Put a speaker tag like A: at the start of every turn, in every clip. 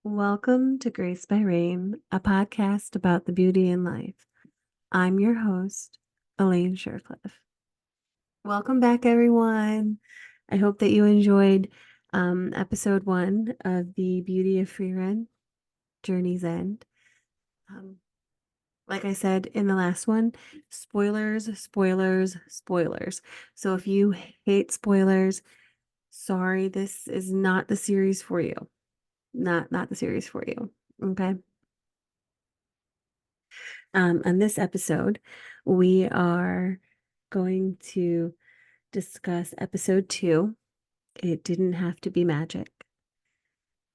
A: Welcome to Grace by Rain, a podcast about the beauty in life. I'm your host, Elaine Shircliff. Welcome back, everyone. I hope that you enjoyed episode 1 of the Beauty of Frieren, Journey's End. Like I said in the last one, spoilers, spoilers, spoilers. So if you hate spoilers, sorry, this is not the series for you. Not the series for you. Okay. On this episode, we are going to discuss episode 2. It didn't have to be magic.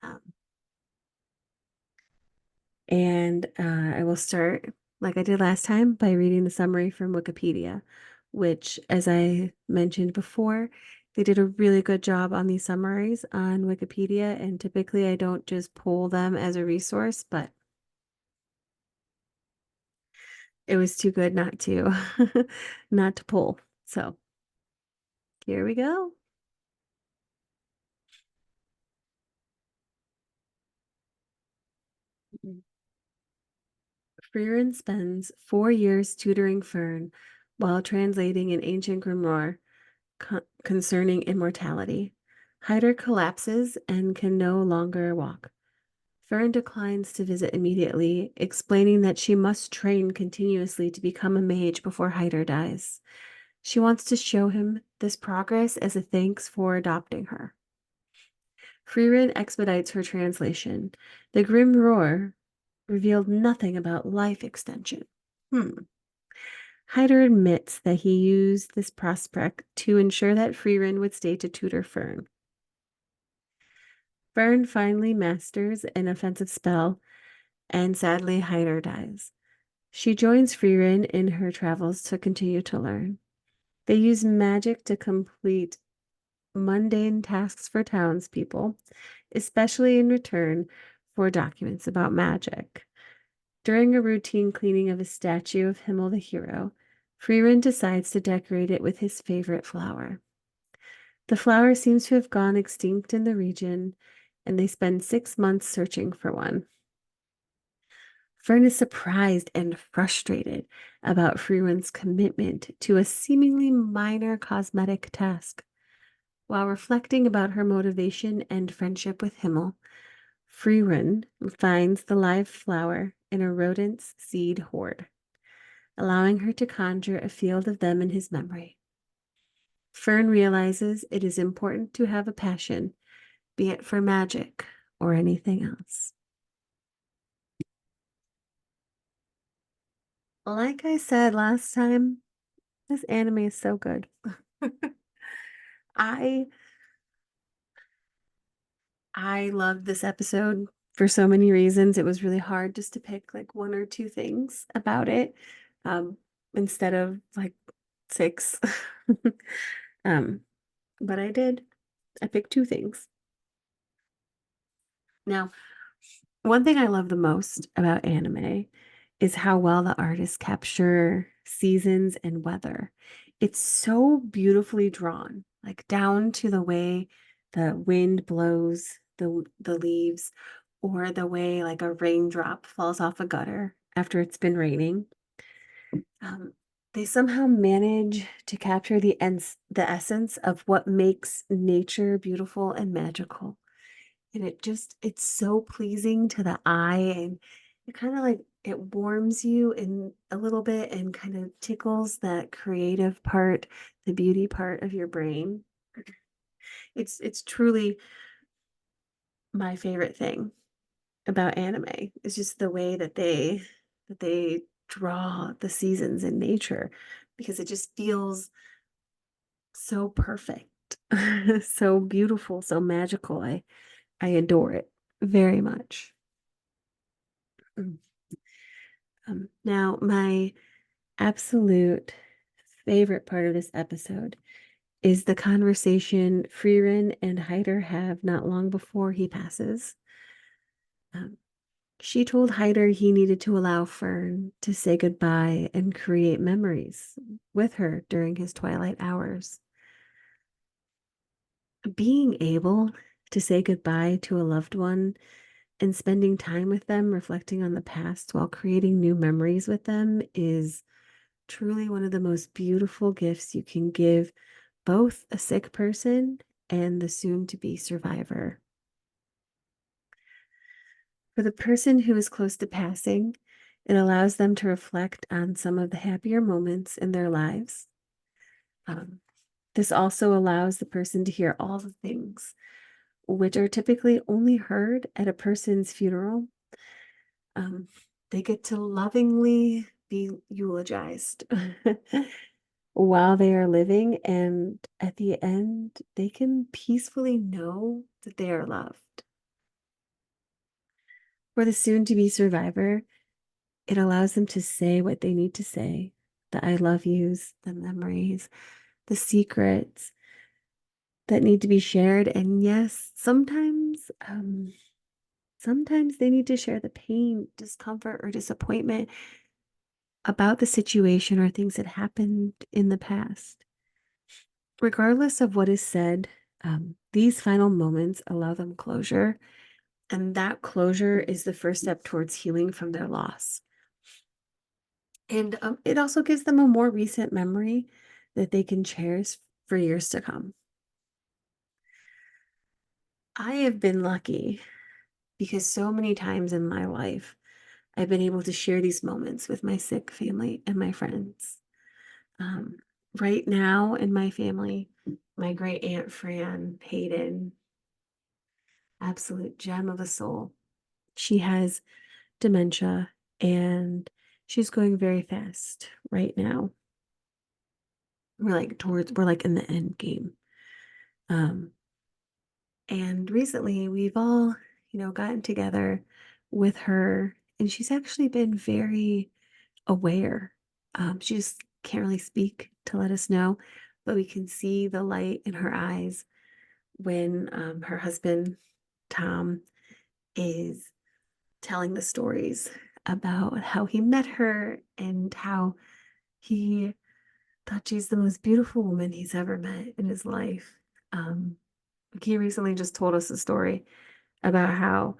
A: Um, and I will start, like I did last time, by reading the summary from Wikipedia, which, as I mentioned before, they did a really good job on these summaries on Wikipedia. And typically, I don't just pull them as a resource, but it was too good not to not to pull. So here we go. Frieren spends 4 years tutoring Fern while translating an ancient grimoire concerning immortality. Hyder collapses and can no longer walk. Fern declines to visit immediately, explaining that she must train continuously to become a mage before Hyder dies. She wants to show him this progress as a thanks for adopting her. Frieren expedites her translation. The grim roar revealed nothing about life extension. Hyder admits that he used this prospect to ensure that Frieren would stay to tutor Fern. Fern finally masters an offensive spell, and sadly, Hyder dies. She joins Frieren in her travels to continue to learn. They use magic to complete mundane tasks for townspeople, especially in return for documents about magic. During a routine cleaning of a statue of Himmel the hero, Frieren decides to decorate it with his favorite flower. The flower seems to have gone extinct in the region, and they spend 6 months searching for one. Fern is surprised and frustrated about Frieren's commitment to a seemingly minor cosmetic task. While reflecting about her motivation and friendship with Himmel, Frieren finds the live flower in a rodent's seed hoard, allowing her to conjure a field of them in his memory. Fern realizes it is important to have a passion, be it for magic or anything else. Like I said last time, this anime is so good. I I loved this episode for so many reasons. It was really hard just to pick like 1 or 2 things about it, um, instead of like 6. Um, but I did. I picked 2 things. Now, one thing I love the most about anime is how well the artists capture seasons and weather. It's so beautifully drawn, like down to the way the wind blows the leaves, or the way like a raindrop falls off a gutter after it's been raining. They somehow manage to capture the essence of what makes nature beautiful and magical. And it's so pleasing to the eye, and it kind of like it warms you in a little bit and kind of tickles that creative part, the beauty part of your brain. It's truly my favorite thing about anime. It's just the way that they draw the seasons in nature, because it just feels so perfect. So beautiful, so magical. I adore it very much. Mm. Now, my absolute favorite part of this episode is the conversation Frieren and Hyder have not long before he passes. Um, she told Hyder he needed to allow Fern to say goodbye and create memories with her during his twilight hours. Being able to say goodbye to a loved one And spending time with them, reflecting on the past while creating new memories with them is truly one of the most beautiful gifts you can give both a sick person and the soon to be survivor. For the person who is close to passing, it allows them to reflect on some of the happier moments in their lives. Um, this also allows the person to hear all the things which are typically only heard at a person's funeral. Um, they get to lovingly be eulogized while they are living, and at the end, they can peacefully know that they are loved. For the soon to be survivor, it allows them to say what they need to say, the I love yous, the memories, the secrets that need to be shared. And yes, sometimes they need to share the pain, discomfort, or disappointment about the situation or things that happened in the past. Regardless of what is said, these final moments allow them closure, and that closure is the first step towards healing from their loss. And it also gives them a more recent memory that they can cherish for years to come. I have been lucky because so many times in my life, I've been able to share these moments with my sick family and my friends. Um, right now in my family, my great aunt Fran Hayden, absolute gem of a soul, she has dementia and she's going very fast right now. We're like in the end game. Um, and recently we've all, gotten together with her, and she's actually been very aware. She just can't really speak to let us know, but we can see the light in her eyes when her husband, Tom, is telling the stories about how he met her and how he thought she's the most beautiful woman he's ever met in his life. Um, he recently just told us a story about how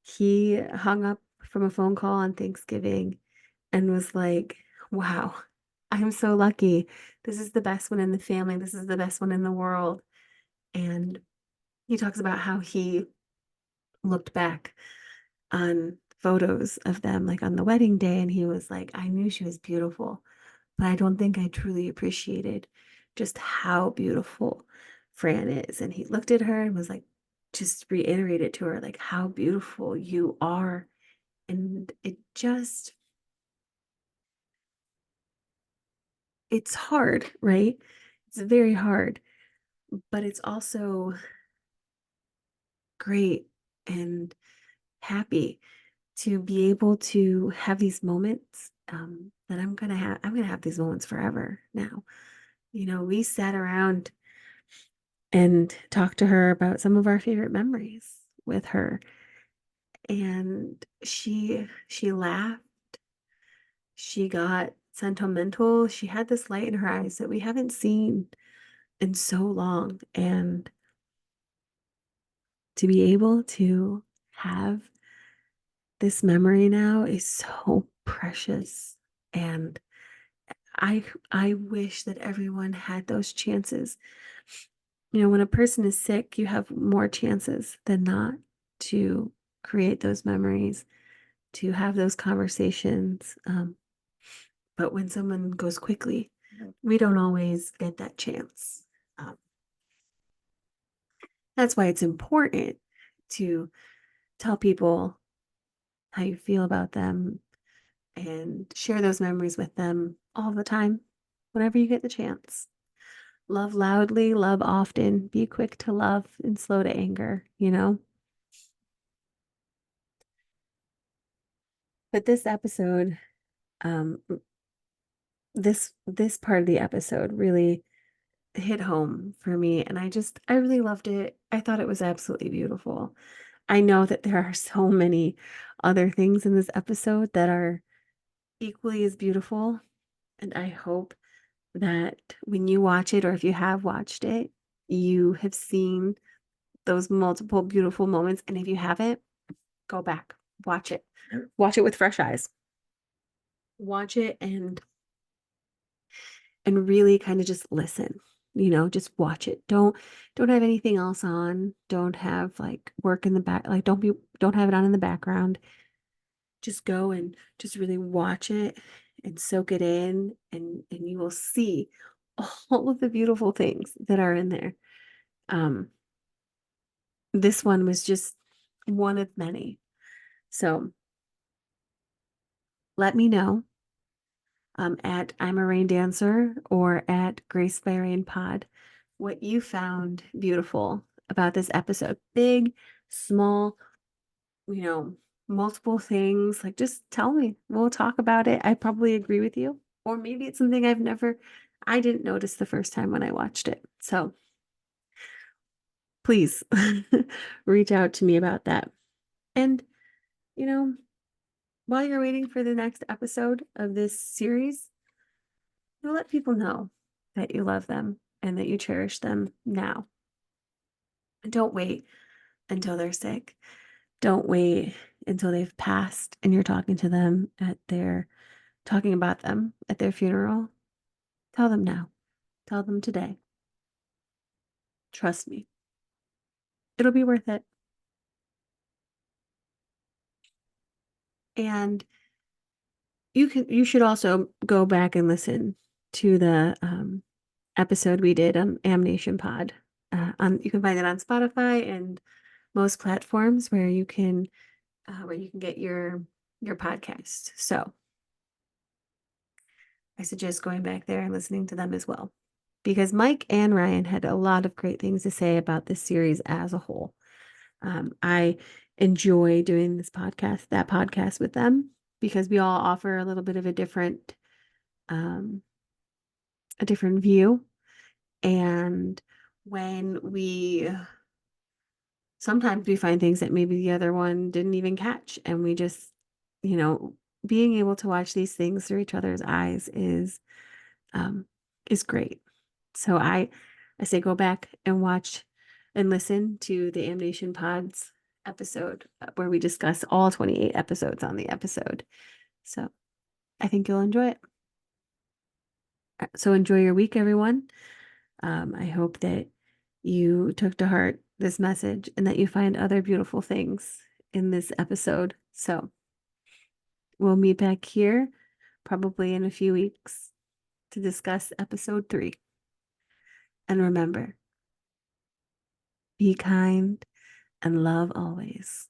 A: he hung up from a phone call on Thanksgiving and was like, wow, I'm so lucky. This is the best one in the family. This is the best one in the world. And he talks about how he looked back on photos of them, like on the wedding day, and he was like, I knew she was beautiful, but I don't think I truly appreciated just how beautiful Fran is. And he looked at her and was like, just reiterated to her, like, how beautiful you are. And it's hard, right? It's very hard, but it's also great and happy to be able to have these moments that I'm gonna have these moments forever now. We sat around and talked to her about some of our favorite memories with her, and she laughed, she got sentimental, she had this light in her eyes that we haven't seen in so long. And to be able to have this memory now is so precious. And I wish that everyone had those chances. When a person is sick, you have more chances than not to create those memories, to have those conversations. But when someone goes quickly, we don't always get that chance. Um, that's why it's important to tell people how you feel about them and share those memories with them all the time, whenever you get the chance. Love loudly, love often, be quick to love and slow to anger. But this episode, um, this part of the episode really hit home for me, and I really loved it. I thought it was absolutely beautiful. I know that there are so many other things in this episode that are equally as beautiful, and I hope that when you watch it, or if you have watched it, you have seen those multiple beautiful moments. And if you haven't, Go back, watch it with fresh eyes. Watch it and really kind of just listen. Just watch it. Don't have anything else on. Don't have like work in the back. Like don't have it on in the background. Just go and just really watch it and soak it in, and you will see all of the beautiful things that are in there. Um, this one was just one of many. So let me know at I'm a Rain Dancer or at Grace by Rain Pod what you found beautiful about this episode. Big, small, you know, multiple things. Like, just tell me. We'll talk about it. I probably agree with you. Or maybe it's something I didn't notice the first time when I watched it. So please reach out to me about that. And, you know, while you're waiting for the next episode of this series, let people know that you love them and that you cherish them now. And don't wait until they're sick. Don't wait until they've passed and you're talking about them at their funeral. Tell them now. Tell them today. Trust me. It'll be worth it. And you should also go back and listen to the episode we did on Amnation Pod. You can find it on Spotify and most platforms where you can get your podcast. So I suggest going back there and listening to them as well, because Mike and Ryan had a lot of great things to say about this series as a whole. I enjoy doing that podcast with them, because we all offer a little bit of um, a different view. And when sometimes we find things that maybe the other one didn't even catch, and we just, you know, being able to watch these things through each other's eyes um, is great. So I say go back and watch and listen to the Amnation Pods episode where we discuss all 28 episodes on the episode. So I think you'll enjoy it. So enjoy your week, everyone. I hope that you took to heart this message and that you find other beautiful things in this episode. So we'll meet back here probably in a few weeks to discuss episode 3. And remember, be kind and love always.